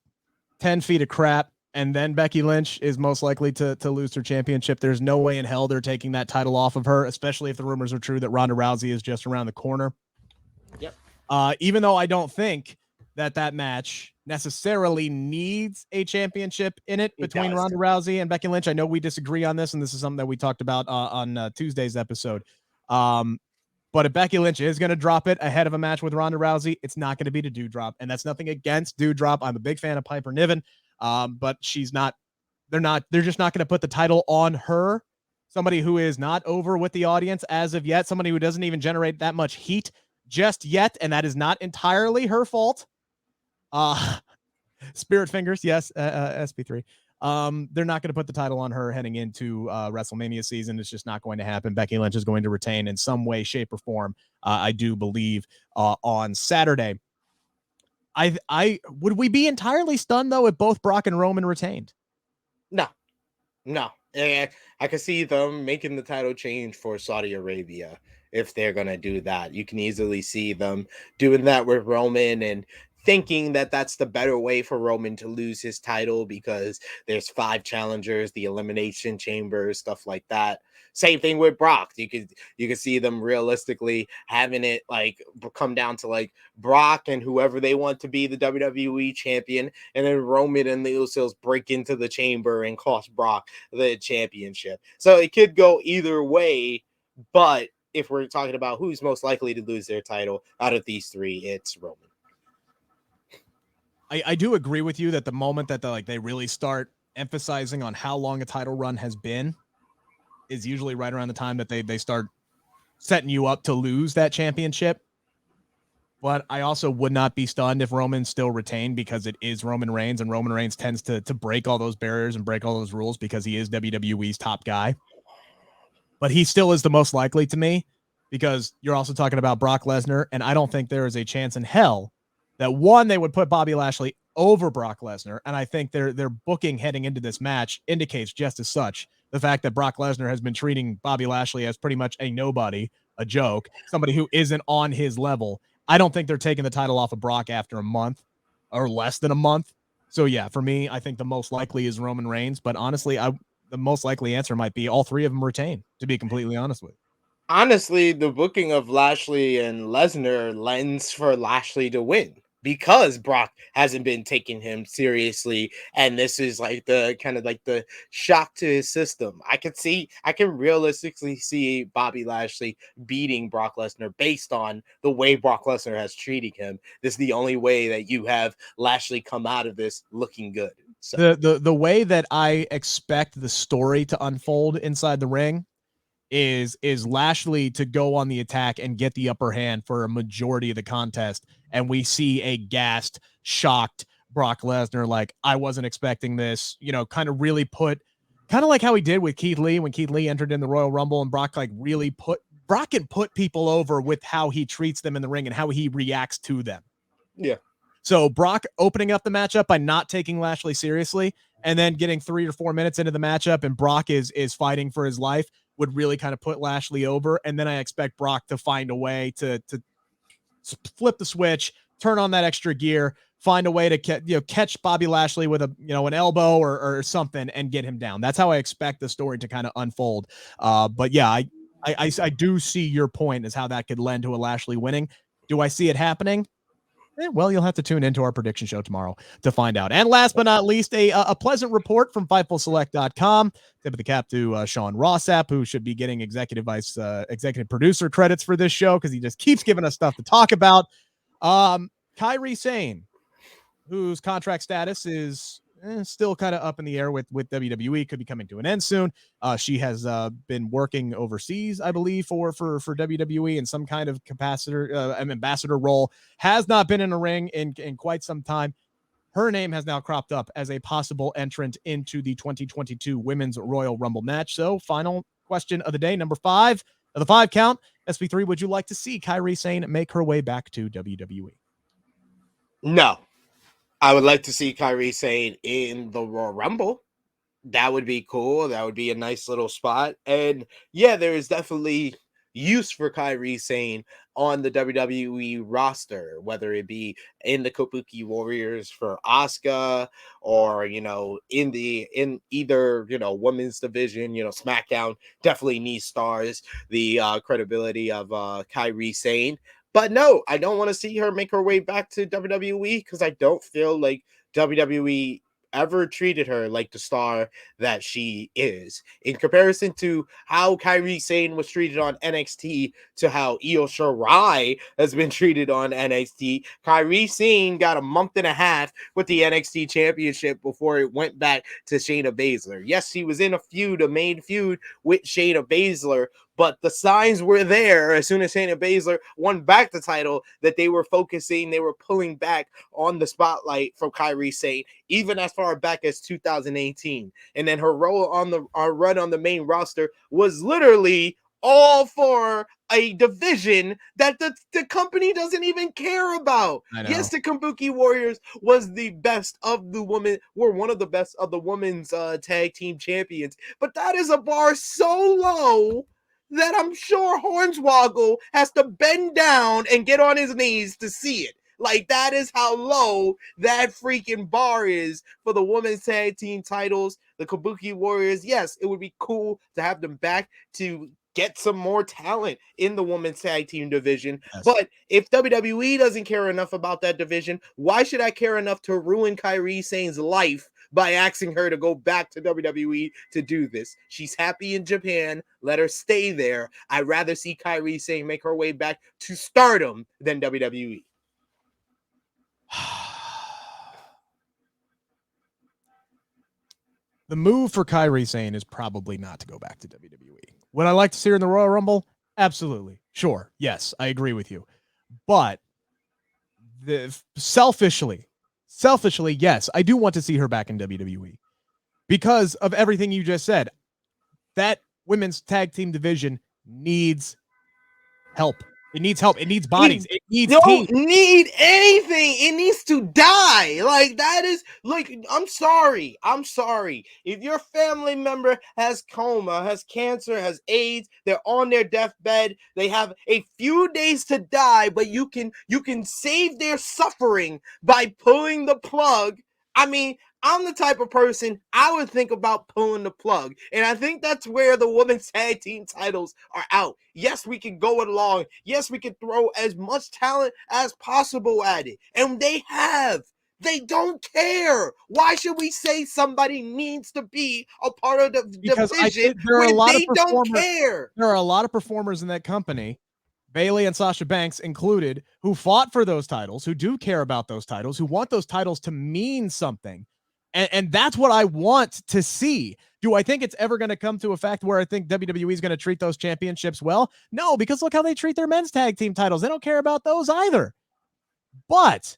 10 feet of crap, and then Becky Lynch is most likely to lose her championship. There's no way in hell they're taking that title off of her, especially if the rumors are true that Ronda Rousey is just around the corner. Yep. Even though I don't think that match necessarily needs a championship in it between Ronda Rousey and Becky Lynch. I know we disagree on this, and this is something that we talked about on Tuesday's episode. But if Becky Lynch is going to drop it ahead of a match with Ronda Rousey, it's not going to be to Doudrop, and that's nothing against Doudrop. I'm a big fan of Piper Niven, but she's not. They're just not going to put the title on her. Somebody who is not over with the audience as of yet. Somebody who doesn't even generate that much heat just yet, and that is not entirely her fault. Spirit Fingers, yes, SP3. They're not going to put the title on her heading into WrestleMania season. It's just not going to happen. Becky Lynch is going to retain in some way, shape, or form. I do Bleav on Saturday. I would we be entirely stunned though if both Brock and Roman retained? No. I can see them making the title change for Saudi Arabia if they're going to do that. You can easily see them doing that with Roman and thinking that that's the better way for Roman to lose his title because there's 5 challengers, the elimination chamber, stuff like that. Same thing with Brock. You could see them realistically having it like come down to like Brock and whoever they want to be the WWE champion, and then Roman and the Usos break into the chamber and cost Brock the championship. So it could go either way, but if we're talking about who's most likely to lose their title out of these 3, it's Roman. I do agree with you that the moment that they really start emphasizing on how long a title run has been is usually right around the time that they start setting you up to lose that championship. But I also would not be stunned if Roman still retained because it is Roman Reigns, and Roman Reigns tends to break all those barriers and break all those rules because he is WWE's top guy. But he still is the most likely to me because you're also talking about Brock Lesnar, and I don't think there is a chance in hell that one, they would put Bobby Lashley over Brock Lesnar, and I think their booking heading into this match indicates just as such the fact that Brock Lesnar has been treating Bobby Lashley as pretty much a nobody, a joke, somebody who isn't on his level. I don't think they're taking the title off of Brock after a month or less than a month. So yeah, for me, I think the most likely is Roman Reigns, but honestly, the most likely answer might be all 3 of them retain, to be completely honest with you. Honestly, the booking of Lashley and Lesnar lends for Lashley to win because Brock hasn't been taking him seriously, and this is like the kind of like the shock to his system. I can realistically see Bobby Lashley beating Brock Lesnar based on the way Brock Lesnar has treated him. This is the only way that you have Lashley come out of this looking good. So The way that I expect the story to unfold inside the ring is Lashley to go on the attack and get the upper hand for a majority of the contest, and we see a gassed, shocked Brock Lesnar like, I wasn't expecting this, kind of really put, kind of like how he did with Keith Lee when Keith Lee entered in the Royal Rumble, and Brock can put people over with how he treats them in the ring and how he reacts to them. Yeah. So Brock opening up the matchup by not taking Lashley seriously and then getting 3 or 4 minutes into the matchup and Brock is fighting for his life would really kind of put Lashley over. And then I expect Brock to find a way to flip the switch, turn on that extra gear, find a way to catch Bobby Lashley with an elbow or something and get him down. That's how I expect the story to kind of unfold. But yeah, I do see your point as how that could lend to a Lashley winning. Do I see it happening? Well, you'll have to tune into our prediction show tomorrow to find out. And last but not least, a pleasant report from FightfulSelect.com. Tip of the cap to Sean Rossap, who should be getting executive producer credits for this show because he just keeps giving us stuff to talk about. Kairi Sane, whose contract status is still kind of up in the air with WWE, could be coming to an end soon. She has been working overseas, I believe, for WWE in some kind of ambassador role. Has not been in a ring in quite some time. Her name has now cropped up as a possible entrant into the 2022 Women's Royal Rumble match. So, final question of the day, number 5 of the 5 count. SP3, would you like to see Kairi Sane make her way back to WWE? No. I would like to see Kairi Sane in the Royal Rumble. That would be cool. That would be a nice little spot. And yeah, there is definitely use for Kairi Sane on the WWE roster, whether it be in the Kabuki Warriors for Asuka or, in either, women's division, SmackDown definitely needs stars, the credibility of Kairi Sane. But no, I don't want to see her make her way back to WWE because I don't feel like WWE ever treated her like the star that she is. In comparison to how Kairi Sane was treated on NXT to how Io Shirai has been treated on NXT, Kairi Sane got a month and a half with the NXT Championship before it went back to Shayna Baszler. Yes, she was in a main feud with Shayna Baszler, But the signs were there as soon as Shayna Baszler won back the title that they were pulling back on the spotlight from Kairi Sane, even as far back as 2018. And then her role on the run on the main roster was literally all for a division that the company doesn't even care about. Yes, the Kabuki Warriors was the best of the women, were one of the best of the women's tag team champions, but that is a bar so low that I'm sure Hornswoggle has to bend down and get on his knees to see it. Like, that is how low that freaking bar is for the women's tag team titles. The Kabuki Warriors, yes, it would be cool to have them back to get some more talent in the women's tag team division. Yes. But if WWE doesn't care enough about that division, why should I care enough to ruin Kairi Sane's life by asking her to go back to WWE to do this? She's happy in Japan. Let her stay there. I'd rather see Kairi Sane make her way back to stardom than WWE. The move for Kairi Sane is probably not to go back to WWE. Would I like to see her in the Royal Rumble? Absolutely. Sure. Yes, I agree with you. But selfishly, yes, I do want to see her back in WWE because of everything you just said. That women's tag team division needs help. It needs help. It needs bodies. It needs don't need anything. It needs to die. Like, that is, like, I'm sorry. If your family member has coma, has cancer, has AIDS, they're on their deathbed, they have a few days to die, but you can save their suffering by pulling the plug. I mean, I'm the type of person I would think about pulling the plug. And I think that's where the women's tag team titles are out. Yes, we can go along. Yes, we can throw as much talent as possible at it. And they have. They don't care. Why should we say somebody needs to be a part of the division when they don't care? There are a lot of performers in that company, Bayley and Sasha Banks included, who fought for those titles, who do care about those titles, who want those titles to mean something. And that's what I want to see. Do I think it's ever going to come to a fact where I think WWE is going to treat those championships well? No, because look how they treat their men's tag team titles. They don't care about those either. But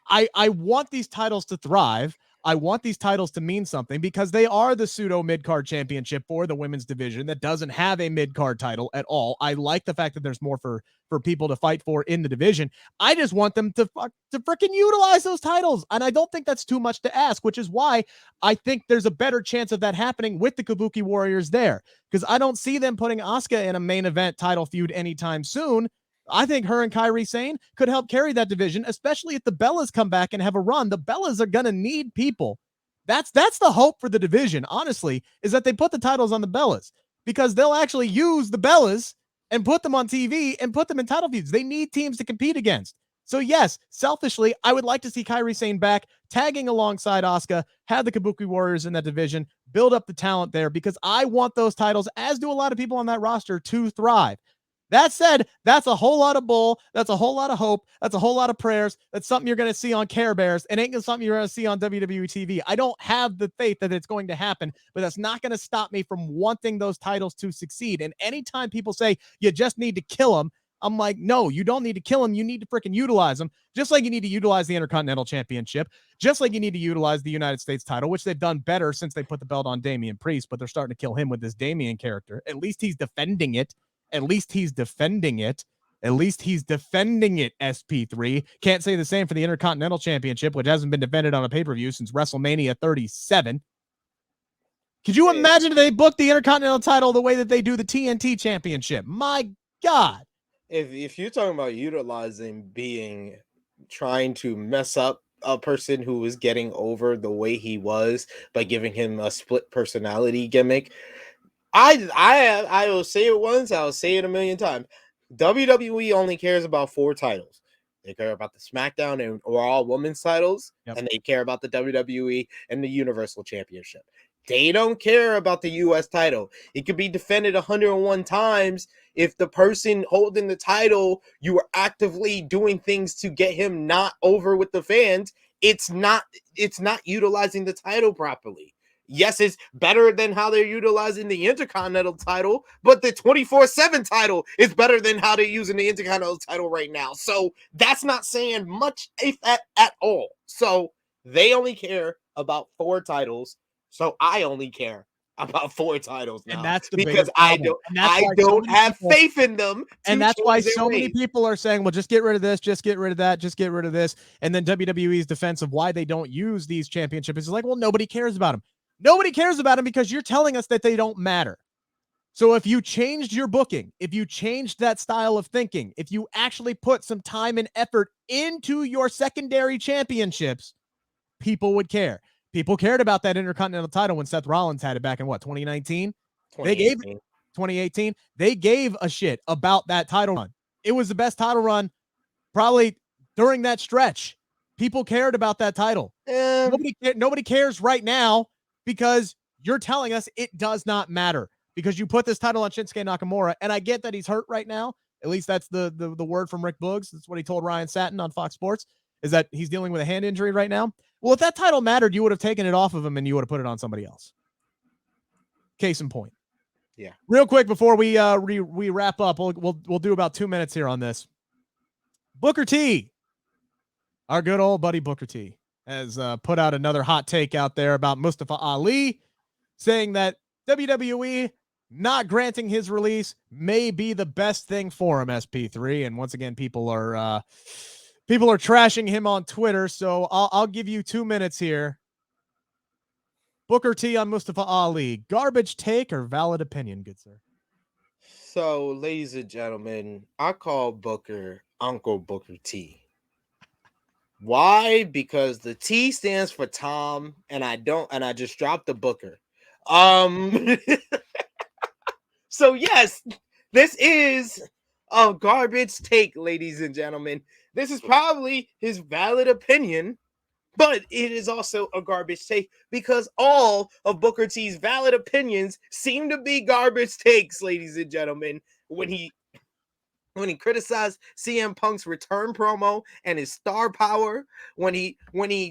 I want these titles to thrive. I want these titles to mean something because they are the pseudo mid-card championship for the women's division that doesn't have a mid-card title at all. I like the fact that there's more for people to fight for in the division. I just want them to freaking utilize those titles. And I don't think that's too much to ask, which is why I think there's a better chance of that happening with the Kabuki Warriors there, because I don't see them putting Asuka in a main event title feud anytime soon. I think her and Kairi Sane could help carry that division, especially if the Bellas come back and have a run. The Bellas are going to need people. That's the hope for the division, honestly, is that they put the titles on the Bellas, because they'll actually use the Bellas and put them on TV and put them in title feuds. They need teams to compete against. So yes, selfishly, I would like to see Kairi Sane back, tagging alongside Asuka, have the Kabuki Warriors in that division, build up the talent there, because I want those titles, as do a lot of people on that roster, to thrive. That said, that's a whole lot of bull. That's a whole lot of hope. That's a whole lot of prayers. That's something you're going to see on Care Bears. It ain't something you're going to see on WWE TV. I don't have the faith that it's going to happen, but that's not going to stop me from wanting those titles to succeed. And anytime people say you just need to kill them, I'm like, no, you don't need to kill them. You need to freaking utilize them, just like you need to utilize the Intercontinental Championship, just like you need to utilize the United States title, which they've done better since they put the belt on Damian Priest, but they're starting to kill him with this Damian character. At least he's defending it. At least he's defending it. SP3. Can't say the same for the Intercontinental Championship, which hasn't been defended on a pay-per-view since WrestleMania 37. Could you imagine if they booked the Intercontinental title the way that they do the TNT Championship? My God. If you're talking about trying to mess up a person who was getting over the way he was by giving him a split personality gimmick, I will say it once, I'll say it a million times. WWE only cares about 4 titles. They care about the SmackDown and Raw Women's titles, and they care about the WWE and the Universal Championship. They don't care about the U.S. title. It could be defended 101 times. If the person holding the title, you are actively doing things to get him not over with the fans, it's not utilizing the title properly. Yes, it's better than how they're utilizing the Intercontinental title, but the 24/7 title is better than how they're using the Intercontinental title right now. So that's not saying much, if at all. So they only care about 4 titles. So I only care about 4 titles And now that's the because biggest problem. And that's I why so don't many have people, faith in them and to that's why change their so many ways. people are saying, well, just get rid of this, just get rid of that, just get rid of this. And then WWE's defense of why they don't use these championships is like, well, nobody cares about them. Nobody cares about them because you're telling us that they don't matter. So if you changed your booking, if you changed that style of thinking, if you actually put some time and effort into your secondary championships, people would care. People cared about that Intercontinental title when Seth Rollins had it back in 2019? They gave 2018. They gave a shit about that title run. It was the best title run probably during that stretch. People cared about that title. Nobody cares right now because you're telling us it does not matter because you put this title on Shinsuke Nakamura, and I get that he's hurt right now. At least that's the word from Rick Boogs. That's what he told Ryan Satin on Fox Sports, is that he's dealing with a hand injury right now. Well, if that title mattered, you would have taken it off of him and you would have put it on somebody else. Case in point. Yeah. Real quick before we wrap up, we'll do about 2 minutes here on this. Booker T, our good old buddy Booker T, has put out another hot take out there about Mustafa Ali, saying that WWE not granting his release may be the best thing for him, SP3. And once again, people are trashing him on Twitter. So I'll give you 2 minutes here. Booker T on Mustafa Ali, garbage take or valid opinion, good sir? So, ladies and gentlemen, I call Booker Uncle Booker T. Why? Because the T stands for Tom, and I just dropped the Booker. So yes, this is a garbage take, ladies and gentlemen. This is probably his valid opinion, but it is also a garbage take because all of Booker T's valid opinions seem to be garbage takes, ladies and gentlemen. When he criticized CM Punk's return promo and his star power, when he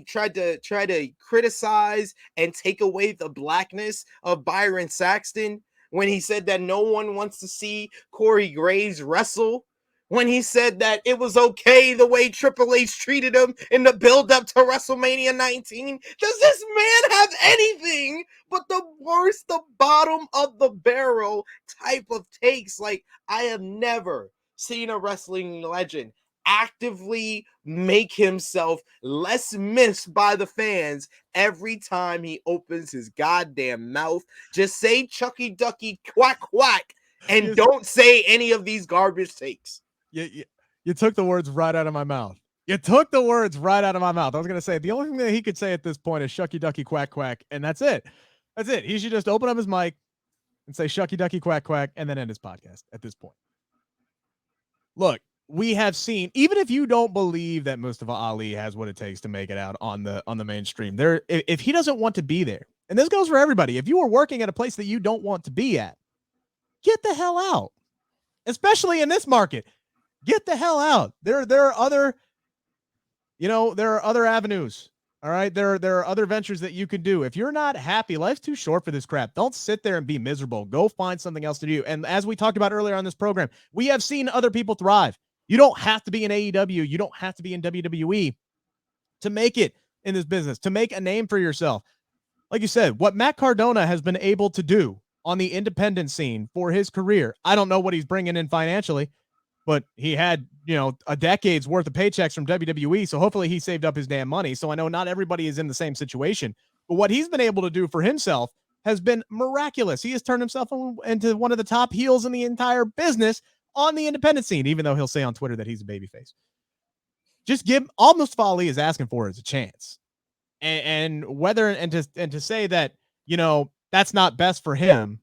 tried to criticize and take away the blackness of Byron Saxton, when he said that no one wants to see Corey Graves wrestle, when he said that it was okay the way Triple H treated him in the build-up to WrestleMania 19. Does this man have anything but the worst, the bottom of the barrel type of takes? Like, I have never seen a wrestling legend actively make himself less missed by the fans every time he opens his goddamn mouth. Just say Chucky Ducky quack quack and don't say any of these garbage takes. You took the words right out of my mouth. You took the words right out of my mouth. I was going to say the only thing that he could say at this point is Shucky Ducky quack quack, and that's it. That's it. He should just open up his mic and say Shucky Ducky quack quack and then end his podcast at this point. Look, we have seen, even if you don't believe that Mustafa Ali has what it takes to make it out on the mainstream, if he doesn't want to be there, and this goes for everybody, if you are working at a place that you don't want to be at, get the hell out. Especially in this market. Get the hell out. There are other, there are other avenues. All right. There are other ventures that you can do. If you're not happy, life's too short for this crap. Don't sit there and be miserable. Go find something else to do. And as we talked about earlier on this program, we have seen other people thrive. You don't have to be in AEW. You don't have to be in WWE to make it in this business, to make a name for yourself. Like you said, what Matt Cardona has been able to do on the independent scene for his career, I don't know what he's bringing in financially, but he had, a decade's worth of paychecks from WWE. So hopefully he saved up his damn money. So I know not everybody is in the same situation, but what he's been able to do for himself has been miraculous. He has turned himself into one of the top heels in the entire business on the independent scene, even though he'll say on Twitter that he's a babyface. Just give all Mustafa Ali is asking for is a chance. And to say that, that's not best for him,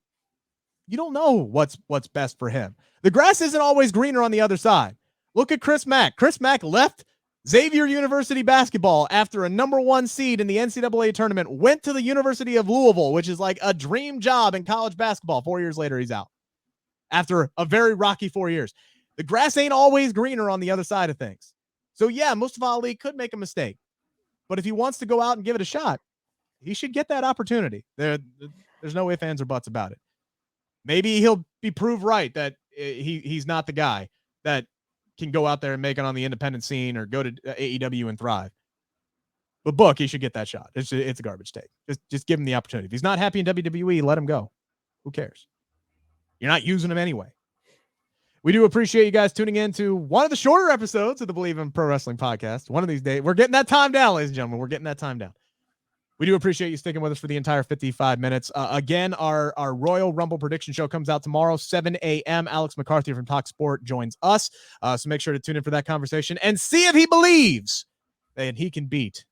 you don't know what's best for him. The grass isn't always greener on the other side. Look at Chris Mack. Chris Mack left Xavier University basketball after a number 1 seed in the NCAA tournament, went to the University of Louisville, which is like a dream job in college basketball. 4 years later, he's out after a very rocky 4 years. The grass ain't always greener on the other side of things. So yeah, Mustafa Ali could make a mistake, but if he wants to go out and give it a shot, he should get that opportunity. There's no ifs, ands, or buts about it. Maybe he'll be proved right that he's not the guy that can go out there and make it on the independent scene or go to AEW and thrive. But Book, he should get that shot. It's a garbage take. Just give him the opportunity. If he's not happy in WWE, let him go. Who cares? You're not using him anyway. We do appreciate you guys tuning in to one of the shorter episodes of the Bleav in Pro Wrestling podcast. One of these days, we're getting that time down, ladies and gentlemen. We're getting that time down. We do appreciate you sticking with us for the entire 55 minutes. Again, our Royal Rumble prediction show comes out tomorrow, 7 a.m. Alex McCarthy from Talk Sport joins us. So make sure to tune in for that conversation and see if he believes that he can beat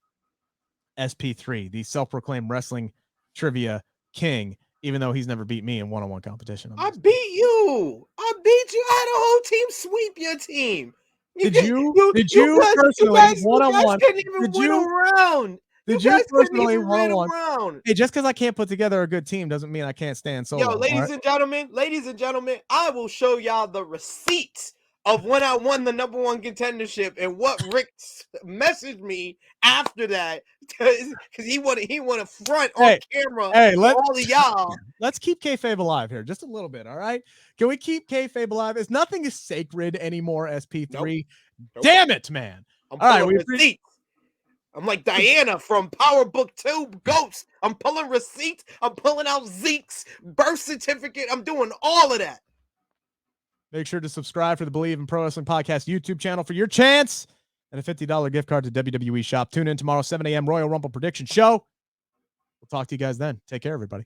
SP3, the self-proclaimed wrestling trivia king, even though he's never beat me in one-on-one competition. I beat you. I had a whole team sweep your team. Did you personally one-on-one? Did you personally one-on-one? Hey, just because I can't put together a good team doesn't mean I can't stand solo. Yo, ladies and gentlemen, I will show y'all the receipts of when I won the number one contendership and what Rick messaged me after that because he want to front on camera. Hey, all of y'all. Let's keep kayfabe alive here just a little bit. All right, can we keep kayfabe alive? Is nothing is sacred anymore? SP3, nope. Damn it, man! All right, receipts. I'm like Diana from Power Book 2 Ghost. I'm pulling receipts. I'm pulling out Zeke's birth certificate. I'm doing all of that. Make sure to subscribe for the Bleav in Pro Wrestling Podcast YouTube channel for your chance and a $50 gift card to WWE Shop. Tune in tomorrow, 7 a.m. Royal Rumble Prediction Show. We'll talk to you guys then. Take care, everybody.